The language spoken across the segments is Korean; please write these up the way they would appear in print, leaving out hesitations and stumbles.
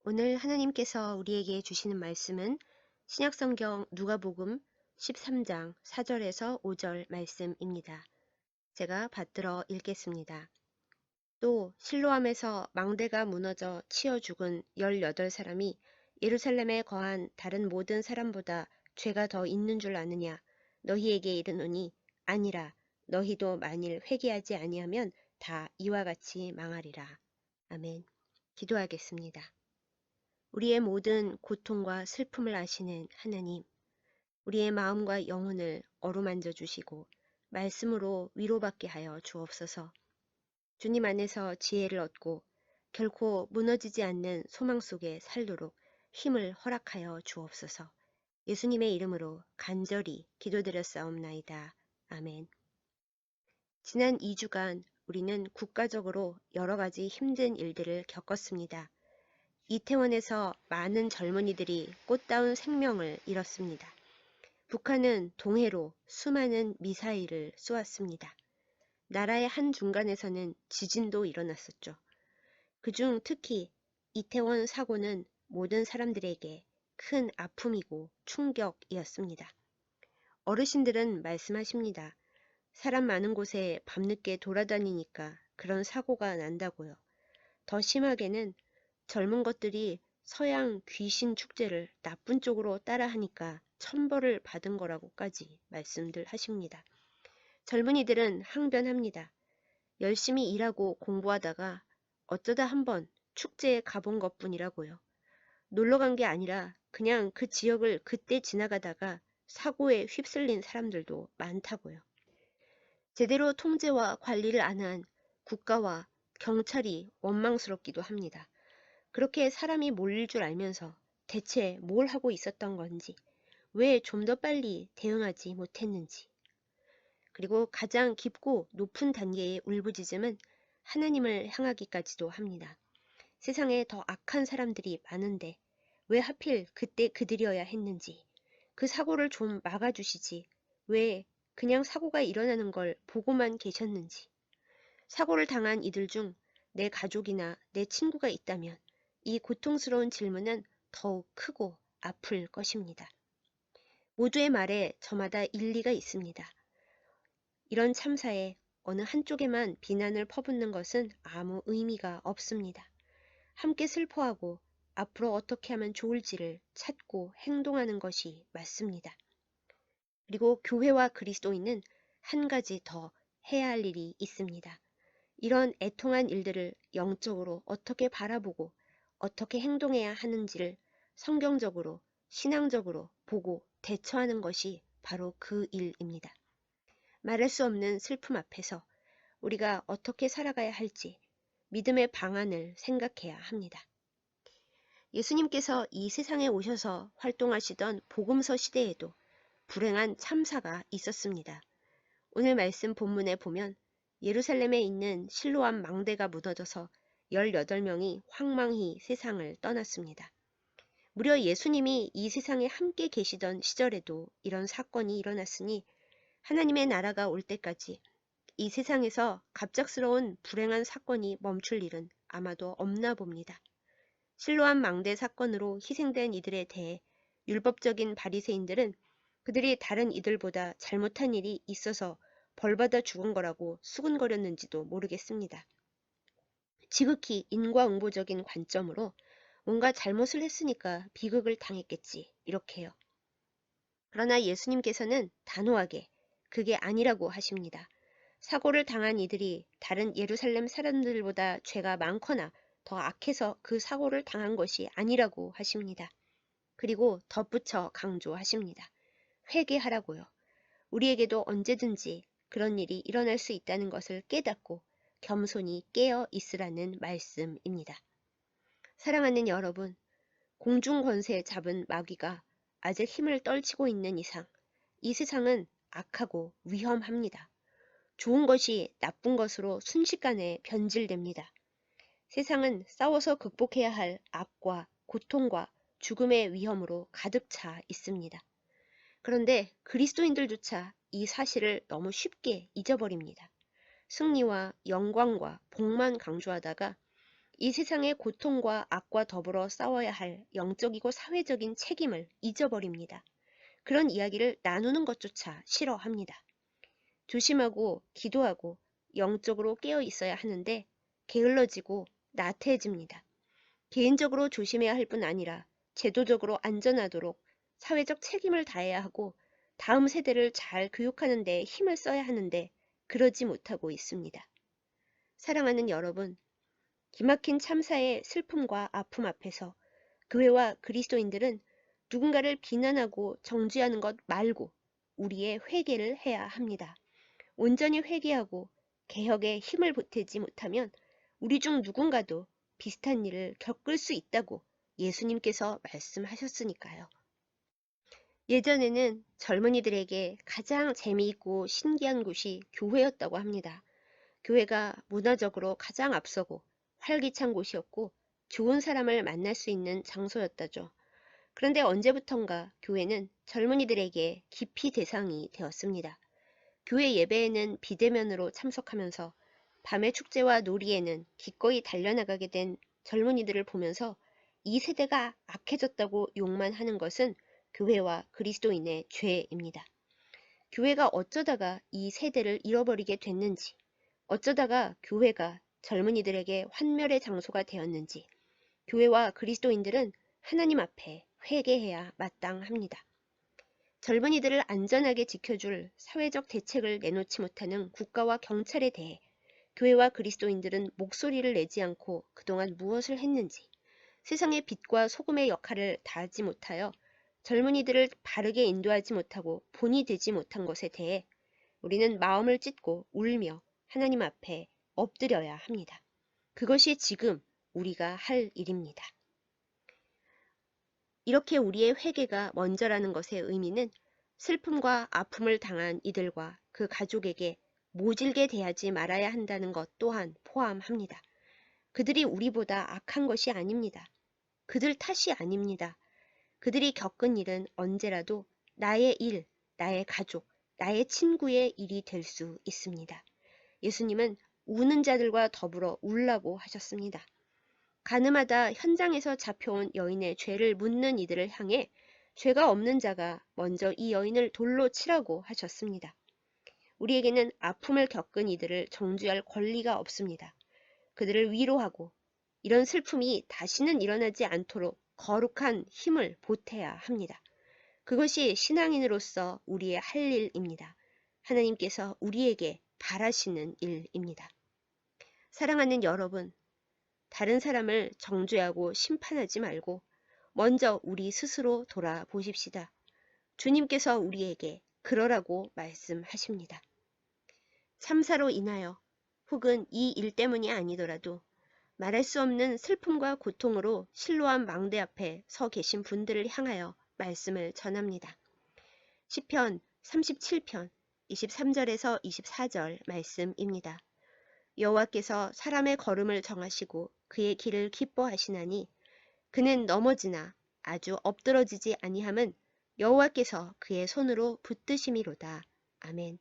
오늘 하나님께서 우리에게 주시는 말씀은 신약성경 누가복음 13장 4절에서 5절 말씀입니다. 제가 받들어 읽겠습니다. 또 실로암에서 망대가 무너져 치어 죽은 18사람이 예루살렘에 거한 다른 모든 사람보다 죄가 더 있는 줄 아느냐? 너희에게 이르노니 아니라. 너희도 만일 회개하지 아니하면 다 이와 같이 망하리라. 아멘. 기도하겠습니다. 우리의 모든 고통과 슬픔을 아시는 하나님, 우리의 마음과 영혼을 어루만져 주시고 말씀으로 위로받게 하여 주옵소서. 주님 안에서 지혜를 얻고 결코 무너지지 않는 소망 속에 살도록 힘을 허락하여 주옵소서. 예수님의 이름으로 간절히 기도드렸사옵나이다. 아멘. 지난 2주간 우리는 국가적으로 여러 가지 힘든 일들을 겪었습니다. 이태원에서 많은 젊은이들이 꽃다운 생명을 잃었습니다. 북한은 동해로 수많은 미사일을 쏘았습니다. 나라의 한 중간에서는 지진도 일어났었죠. 그중 특히 이태원 사고는 모든 사람들에게 큰 아픔이고 충격이었습니다. 어르신들은 말씀하십니다. 사람 많은 곳에 밤늦게 돌아다니니까 그런 사고가 난다고요. 더 심하게는 젊은 것들이 서양 귀신 축제를 나쁜 쪽으로 따라하니까 천벌을 받은 거라고까지 말씀들 하십니다. 젊은이들은 항변합니다. 열심히 일하고 공부하다가 어쩌다 한번 축제에 가본 것뿐이라고요. 놀러 간 게 아니라 그냥 그 지역을 그때 지나가다가 사고에 휩쓸린 사람들도 많다고요. 제대로 통제와 관리를 안 한 국가와 경찰이 원망스럽기도 합니다. 그렇게 사람이 몰릴 줄 알면서 대체 뭘 하고 있었던 건지, 왜 좀 더 빨리 대응하지 못했는지. 그리고 가장 깊고 높은 단계의 울부짖음은 하나님을 향하기까지도 합니다. 세상에 더 악한 사람들이 많은데 왜 하필 그때 그들이어야 했는지, 그 사고를 좀 막아주시지, 왜 그냥 사고가 일어나는 걸 보고만 계셨는지, 사고를 당한 이들 중 내 가족이나 내 친구가 있다면 이 고통스러운 질문은 더욱 크고 아플 것입니다. 모두의 말에 저마다 일리가 있습니다. 이런 참사에 어느 한쪽에만 비난을 퍼붓는 것은 아무 의미가 없습니다. 함께 슬퍼하고 앞으로 어떻게 하면 좋을지를 찾고 행동하는 것이 맞습니다. 그리고 교회와 그리스도인은 한 가지 더 해야 할 일이 있습니다. 이런 애통한 일들을 영적으로 어떻게 바라보고 어떻게 행동해야 하는지를 성경적으로, 신앙적으로 보고 대처하는 것이 바로 그 일입니다. 말할 수 없는 슬픔 앞에서 우리가 어떻게 살아가야 할지 믿음의 방안을 생각해야 합니다. 예수님께서 이 세상에 오셔서 활동하시던 복음서 시대에도 불행한 참사가 있었습니다. 오늘 말씀 본문에 보면 예루살렘에 있는 실로암 망대가 무너져서 18명이 황망히 세상을 떠났습니다. 무려 예수님이 이 세상에 함께 계시던 시절에도 이런 사건이 일어났으니 하나님의 나라가 올 때까지 이 세상에서 갑작스러운 불행한 사건이 멈출 일은 아마도 없나 봅니다. 실로암 망대 사건으로 희생된 이들에 대해 율법적인 바리새인들은 그들이 다른 이들보다 잘못한 일이 있어서 벌받아 죽은 거라고 수군거렸는지도 모르겠습니다. 지극히 인과응보적인 관점으로 뭔가 잘못을 했으니까 비극을 당했겠지, 이렇게요. 그러나 예수님께서는 단호하게 그게 아니라고 하십니다. 사고를 당한 이들이 다른 예루살렘 사람들보다 죄가 많거나 더 악해서 그 사고를 당한 것이 아니라고 하십니다. 그리고 덧붙여 강조하십니다. 회개하라고요. 우리에게도 언제든지 그런 일이 일어날 수 있다는 것을 깨닫고 겸손히 깨어 있으라는 말씀입니다. 사랑하는 여러분, 공중 권세 잡은 마귀가 아직 힘을 떨치고 있는 이상 이 세상은 악하고 위험합니다. 좋은 것이 나쁜 것으로 순식간에 변질됩니다. 세상은 싸워서 극복해야 할 악과 고통과 죽음의 위험으로 가득 차 있습니다. 그런데 그리스도인들조차 이 사실을 너무 쉽게 잊어버립니다. 승리와 영광과 복만 강조하다가 이 세상의 고통과 악과 더불어 싸워야 할 영적이고 사회적인 책임을 잊어버립니다. 그런 이야기를 나누는 것조차 싫어합니다. 조심하고 기도하고 영적으로 깨어 있어야 하는데 게을러지고 나태해집니다. 개인적으로 조심해야 할 뿐 아니라 제도적으로 안전하도록 사회적 책임을 다해야 하고 다음 세대를 잘 교육하는 데 힘을 써야 하는데 그러지 못하고 있습니다. 사랑하는 여러분, 기막힌 참사의 슬픔과 아픔 앞에서 교회와 그리스도인들은 누군가를 비난하고 정죄하는 것 말고 우리의 회개를 해야 합니다. 온전히 회개하고 개혁에 힘을 보태지 못하면 우리 중 누군가도 비슷한 일을 겪을 수 있다고 예수님께서 말씀하셨으니까요. 예전에는 젊은이들에게 가장 재미있고 신기한 곳이 교회였다고 합니다. 교회가 문화적으로 가장 앞서고 활기찬 곳이었고 좋은 사람을 만날 수 있는 장소였다죠. 그런데 언제부턴가 교회는 젊은이들에게 기피 대상이 되었습니다. 교회 예배에는 비대면으로 참석하면서 밤의 축제와 놀이에는 기꺼이 달려나가게 된 젊은이들을 보면서 이 세대가 악해졌다고 욕만 하는 것은 교회와 그리스도인의 죄입니다. 교회가 어쩌다가 이 세대를 잃어버리게 됐는지, 어쩌다가 교회가 젊은이들에게 환멸의 장소가 되었는지, 교회와 그리스도인들은 하나님 앞에 회개해야 마땅합니다. 젊은이들을 안전하게 지켜줄 사회적 대책을 내놓지 못하는 국가와 경찰에 대해 교회와 그리스도인들은 목소리를 내지 않고 그동안 무엇을 했는지, 세상의 빛과 소금의 역할을 다하지 못하여 젊은이들을 바르게 인도하지 못하고 본이 되지 못한 것에 대해 우리는 마음을 찢고 울며 하나님 앞에 엎드려야 합니다. 그것이 지금 우리가 할 일입니다. 이렇게 우리의 회개가 먼저라는 것의 의미는 슬픔과 아픔을 당한 이들과 그 가족에게 모질게 대하지 말아야 한다는 것 또한 포함합니다. 그들이 우리보다 악한 것이 아닙니다. 그들 탓이 아닙니다. 그들이 겪은 일은 언제라도 나의 일, 나의 가족, 나의 친구의 일이 될 수 있습니다. 예수님은 우는 자들과 더불어 울라고 하셨습니다. 가늠하다 현장에서 잡혀온 여인의 죄를 묻는 이들을 향해 죄가 없는 자가 먼저 이 여인을 돌로 치라고 하셨습니다. 우리에게는 아픔을 겪은 이들을 정죄할 권리가 없습니다. 그들을 위로하고 이런 슬픔이 다시는 일어나지 않도록 거룩한 힘을 보태야 합니다. 그것이 신앙인으로서 우리의 할 일입니다. 하나님께서 우리에게 바라시는 일입니다. 사랑하는 여러분, 다른 사람을 정죄하고 심판하지 말고 먼저 우리 스스로 돌아보십시다. 주님께서 우리에게 그러라고 말씀하십니다. 참사로 인하여 혹은 이 일 때문이 아니더라도 말할 수 없는 슬픔과 고통으로 실로암 망대 앞에 서 계신 분들을 향하여 말씀을 전합니다. 시편 37편 23절에서 24절 말씀입니다. 여호와께서 사람의 걸음을 정하시고 그의 길을 기뻐하시나니 그는 넘어지나 아주 엎드러지지 아니함은 여호와께서 그의 손으로 붙드심이로다. 아멘.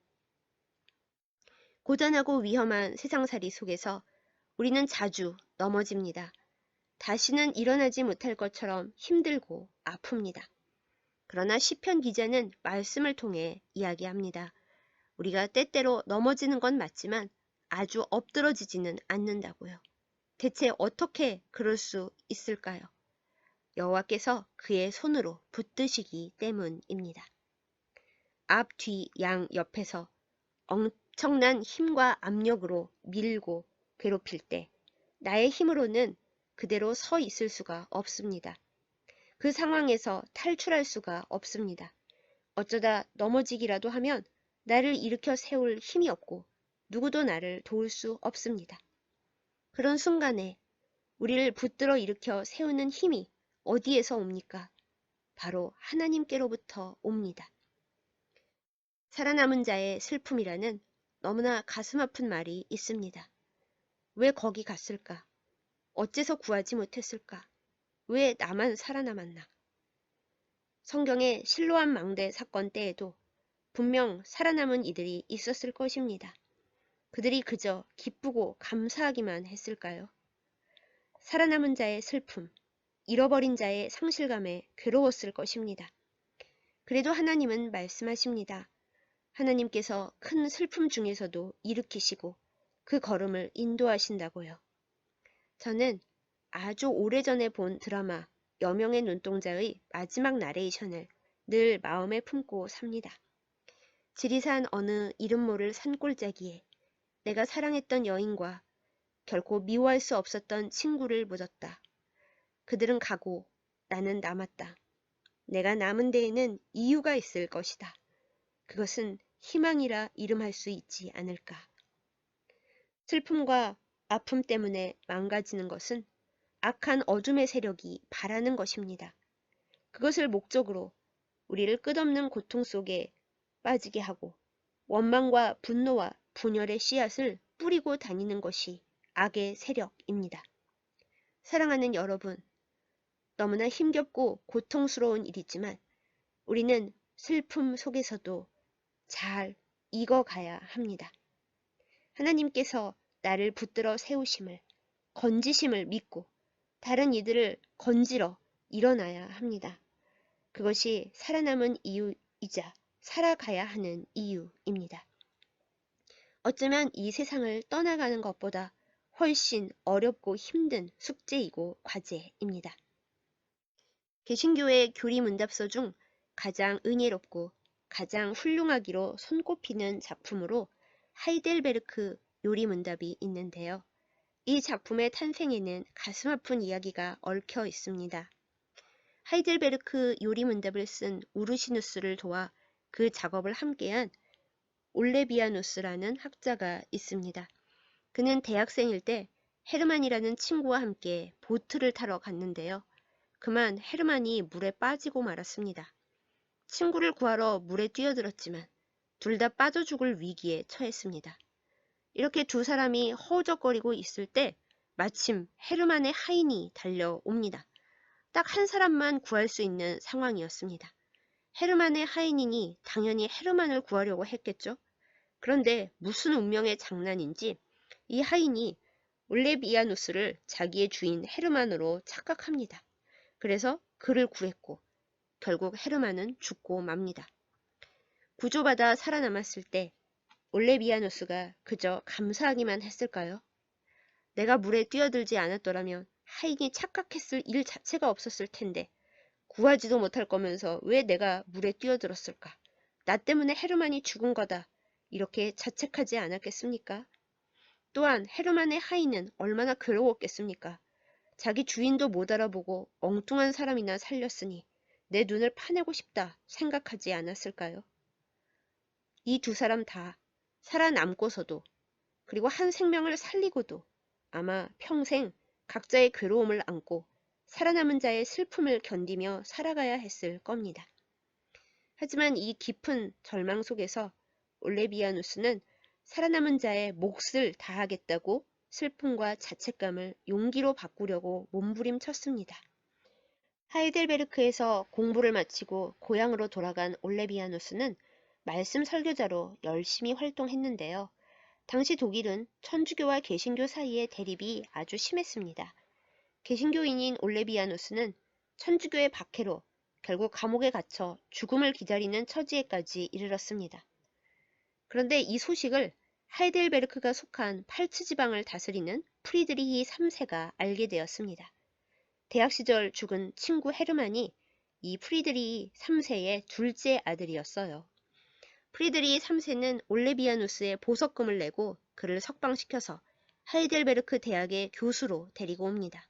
고단하고 위험한 세상살이 속에서 우리는 자주 넘어집니다. 다시는 일어나지 못할 것처럼 힘들고 아픕니다. 그러나 시편 기자는 말씀을 통해 이야기합니다. 우리가 때때로 넘어지는 건 맞지만 아주 엎드러지지는 않는다고요. 대체 어떻게 그럴 수 있을까요? 여호와께서 그의 손으로 붙드시기 때문입니다. 앞, 뒤, 양 옆에서 엄청난 힘과 압력으로 밀고 괴롭힐 때 나의 힘으로는 그대로 서 있을 수가 없습니다. 그 상황에서 탈출할 수가 없습니다. 어쩌다 넘어지기라도 하면 나를 일으켜 세울 힘이 없고 누구도 나를 도울 수 없습니다. 그런 순간에 우리를 붙들어 일으켜 세우는 힘이 어디에서 옵니까? 바로 하나님께로부터 옵니다. 살아남은 자의 슬픔이라는 너무나 가슴 아픈 말이 있습니다. 왜 거기 갔을까? 어째서 구하지 못했을까? 왜 나만 살아남았나? 성경의 실로암 망대 사건 때에도 분명 살아남은 이들이 있었을 것입니다. 그들이 그저 기쁘고 감사하기만 했을까요? 살아남은 자의 슬픔, 잃어버린 자의 상실감에 괴로웠을 것입니다. 그래도 하나님은 말씀하십니다. 하나님께서 큰 슬픔 중에서도 일으키시고 그 걸음을 인도하신다고요. 저는 아주 오래전에 본 드라마 여명의 눈동자의 마지막 나레이션을 늘 마음에 품고 삽니다. 지리산 어느 이름 모를 산골짜기에 내가 사랑했던 여인과 결코 미워할 수 없었던 친구를 묻었다. 그들은 가고 나는 남았다. 내가 남은 데에는 이유가 있을 것이다. 그것은 희망이라 이름할 수 있지 않을까. 슬픔과 아픔 때문에 망가지는 것은 악한 어둠의 세력이 바라는 것입니다. 그것을 목적으로 우리를 끝없는 고통 속에 빠지게 하고 원망과 분노와 분열의 씨앗을 뿌리고 다니는 것이 악의 세력입니다. 사랑하는 여러분, 너무나 힘겹고 고통스러운 일이지만 우리는 슬픔 속에서도 잘 익어가야 합니다. 하나님께서 나를 붙들어 세우심을, 건지심을 믿고 다른 이들을 건지러 일어나야 합니다. 그것이 살아남은 이유이자 살아가야 하는 이유입니다. 어쩌면 이 세상을 떠나가는 것보다 훨씬 어렵고 힘든 숙제이고 과제입니다. 개신교의 교리문답서 중 가장 은혜롭고 가장 훌륭하기로 손꼽히는 작품으로 하이델베르크 요리문답이 있는데요. 이 작품의 탄생에는 가슴 아픈 이야기가 얽혀 있습니다. 하이델베르크 요리문답을 쓴 우르시누스를 도와 그 작업을 함께한 올레비아누스라는 학자가 있습니다. 그는 대학생일 때 헤르만이라는 친구와 함께 보트를 타러 갔는데요. 그만 헤르만이 물에 빠지고 말았습니다. 친구를 구하러 물에 뛰어들었지만 둘 다 빠져 죽을 위기에 처했습니다. 이렇게 두 사람이 허우적거리고 있을 때 마침 헤르만의 하인이 달려옵니다. 딱 한 사람만 구할 수 있는 상황이었습니다. 헤르만의 하인이니 당연히 헤르만을 구하려고 했겠죠. 그런데 무슨 운명의 장난인지 이 하인이 올레비아누스를 자기의 주인 헤르만으로 착각합니다. 그래서 그를 구했고 결국 헤르만은 죽고 맙니다. 구조받아 살아남았을 때 올레비아누스가 그저 감사하기만 했을까요? 내가 물에 뛰어들지 않았더라면 하인이 착각했을 일 자체가 없었을 텐데 구하지도 못할 거면서 왜 내가 물에 뛰어들었을까? 나 때문에 헤르만이 죽은 거다. 이렇게 자책하지 않았겠습니까? 또한 헤르만의 하인은 얼마나 괴로웠겠습니까? 자기 주인도 못 알아보고 엉뚱한 사람이나 살렸으니 내 눈을 파내고 싶다 생각하지 않았을까요? 이 두 사람 다 살아남고서도 그리고 한 생명을 살리고도 아마 평생 각자의 괴로움을 안고 살아남은 자의 슬픔을 견디며 살아가야 했을 겁니다. 하지만 이 깊은 절망 속에서 올레비아누스는 살아남은 자의 몫을 다하겠다고 슬픔과 자책감을 용기로 바꾸려고 몸부림쳤습니다. 하이델베르크에서 공부를 마치고 고향으로 돌아간 올레비아누스는 말씀 설교자로 열심히 활동했는데요. 당시 독일은 천주교와 개신교 사이의 대립이 아주 심했습니다. 개신교인인 올레비아누스는 천주교의 박해로 결국 감옥에 갇혀 죽음을 기다리는 처지에까지 이르렀습니다. 그런데 이 소식을 하이델베르크가 속한 팔츠 지방을 다스리는 프리드리히 3세가 알게 되었습니다. 대학 시절 죽은 친구 헤르만이 이 프리드리히 3세의 둘째 아들이었어요. 프리드리히 3세는 올레비아누스의 보석금을 내고 그를 석방시켜서 하이델베르크 대학의 교수로 데리고 옵니다.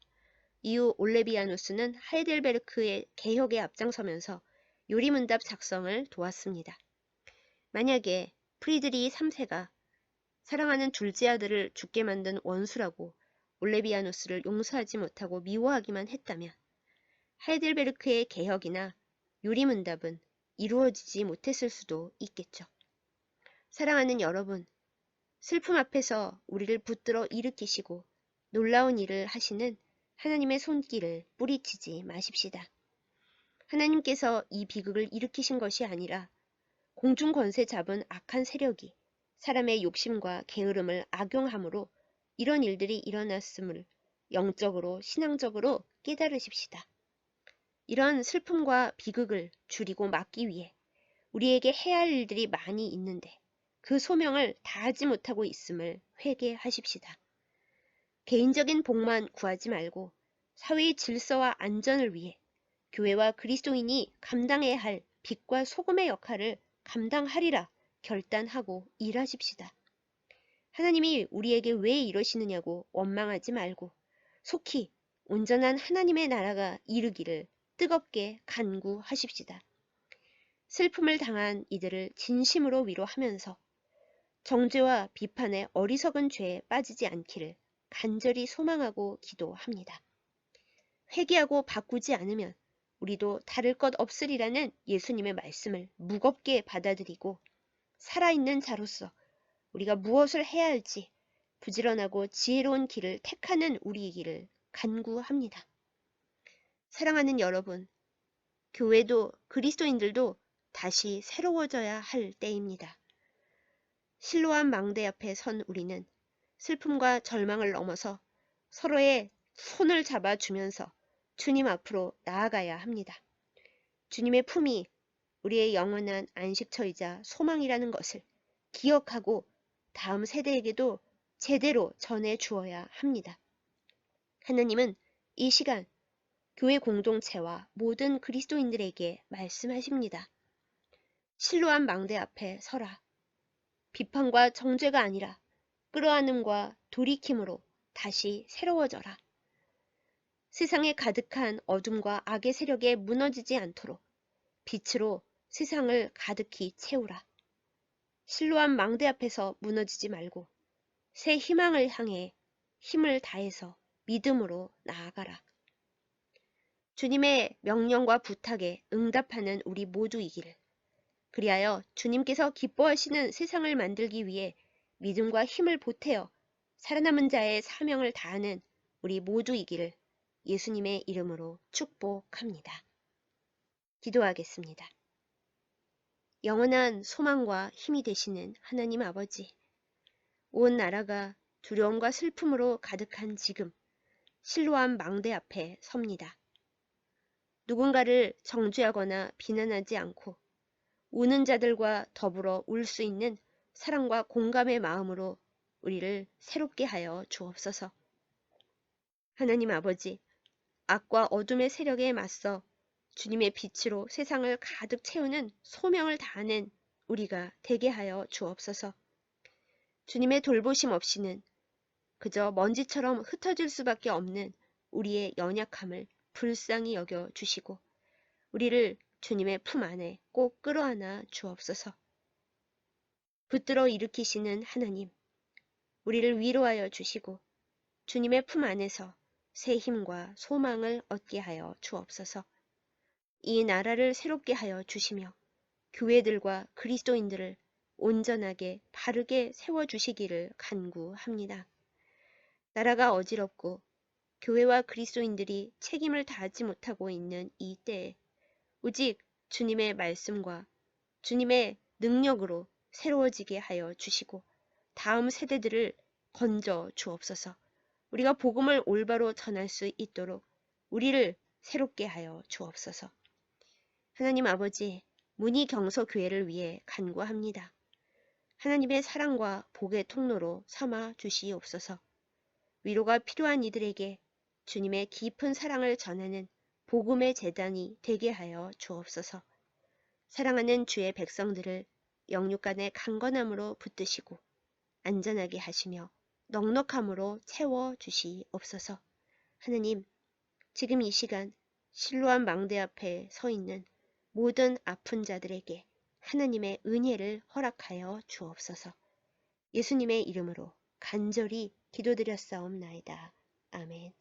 이후 올레비아누스는 하이델베르크의 개혁에 앞장서면서 요리문답 작성을 도왔습니다. 만약에 프리드리히 3세가 사랑하는 둘째 아들을 죽게 만든 원수라고 올레비아누스를 용서하지 못하고 미워하기만 했다면 하이델베르크의 개혁이나 요리문답은 이루어지지 못했을 수도 있겠죠. 사랑하는 여러분, 슬픔 앞에서 우리를 붙들어 일으키시고 놀라운 일을 하시는 하나님의 손길을 뿌리치지 마십시다. 하나님께서 이 비극을 일으키신 것이 아니라 공중 권세 잡은 악한 세력이 사람의 욕심과 게으름을 악용함으로 이런 일들이 일어났음을 영적으로, 신앙적으로 깨달으십시다. 이런 슬픔과 비극을 줄이고 막기 위해 우리에게 해야 할 일들이 많이 있는데 그 소명을 다하지 못하고 있음을 회개하십시다. 개인적인 복만 구하지 말고 사회의 질서와 안전을 위해 교회와 그리스도인이 감당해야 할 빛과 소금의 역할을 감당하리라 결단하고 일하십시다. 하나님이 우리에게 왜 이러시느냐고 원망하지 말고 속히 온전한 하나님의 나라가 이르기를 뜨겁게 간구하십시다. 슬픔을 당한 이들을 진심으로 위로하면서 정죄와 비판의 어리석은 죄에 빠지지 않기를 간절히 소망하고 기도합니다. 회개하고 바꾸지 않으면 우리도 다를 것 없으리라는 예수님의 말씀을 무겁게 받아들이고 살아있는 자로서 우리가 무엇을 해야 할지 부지런하고 지혜로운 길을 택하는 우리이기를 간구합니다. 사랑하는 여러분, 교회도 그리스도인들도 다시 새로워져야 할 때입니다. 실로암 망대 앞에 선 우리는 슬픔과 절망을 넘어서 서로의 손을 잡아주면서 주님 앞으로 나아가야 합니다. 주님의 품이 우리의 영원한 안식처이자 소망이라는 것을 기억하고 다음 세대에게도 제대로 전해 주어야 합니다. 하나님은 이 시간 교회 공동체와 모든 그리스도인들에게 말씀하십니다. 실로암 망대 앞에 서라. 비판과 정죄가 아니라 끌어안음과 돌이킴으로 다시 새로워져라. 세상에 가득한 어둠과 악의 세력에 무너지지 않도록 빛으로 세상을 가득히 채우라. 실로암 망대 앞에서 무너지지 말고 새 희망을 향해 힘을 다해서 믿음으로 나아가라. 주님의 명령과 부탁에 응답하는 우리 모두이기를. 그리하여 주님께서 기뻐하시는 세상을 만들기 위해 믿음과 힘을 보태어 살아남은 자의 사명을 다하는 우리 모두이기를 예수님의 이름으로 축복합니다. 기도하겠습니다. 영원한 소망과 힘이 되시는 하나님 아버지, 온 나라가 두려움과 슬픔으로 가득한 지금 실로암 망대 앞에 섭니다. 누군가를 정죄하거나 비난하지 않고 우는 자들과 더불어 울 수 있는 사랑과 공감의 마음으로 우리를 새롭게 하여 주옵소서. 하나님 아버지, 악과 어둠의 세력에 맞서 주님의 빛으로 세상을 가득 채우는 소명을 다하는 우리가 되게 하여 주옵소서. 주님의 돌보심 없이는 그저 먼지처럼 흩어질 수밖에 없는 우리의 연약함을 불쌍히 여겨 주시고 우리를 주님의 품 안에 꼭 끌어안아 주옵소서. 붙들어 일으키시는 하나님, 우리를 위로하여 주시고 주님의 품 안에서 새 힘과 소망을 얻게 하여 주옵소서. 이 나라를 새롭게 하여 주시며 교회들과 그리스도인들을 온전하게 바르게 세워주시기를 간구합니다. 나라가 어지럽고 교회와 그리스도인들이 책임을 다하지 못하고 있는 이 때에 오직 주님의 말씀과 주님의 능력으로 새로워지게 하여 주시고 다음 세대들을 건져 주옵소서. 우리가 복음을 올바로 전할 수 있도록 우리를 새롭게 하여 주옵소서. 하나님 아버지, 문희경서 교회를 위해 간구합니다. 하나님의 사랑과 복의 통로로 삼아 주시옵소서. 위로가 필요한 이들에게 주님의 깊은 사랑을 전하는 복음의 제단이 되게 하여 주옵소서. 사랑하는 주의 백성들을 영육간의 강건함으로 붙드시고 안전하게 하시며 넉넉함으로 채워 주시옵소서. 하나님, 지금 이 시간 실로암 망대 앞에 서 있는 모든 아픈 자들에게 하나님의 은혜를 허락하여 주옵소서. 예수님의 이름으로 간절히 기도드렸사옵나이다. 아멘.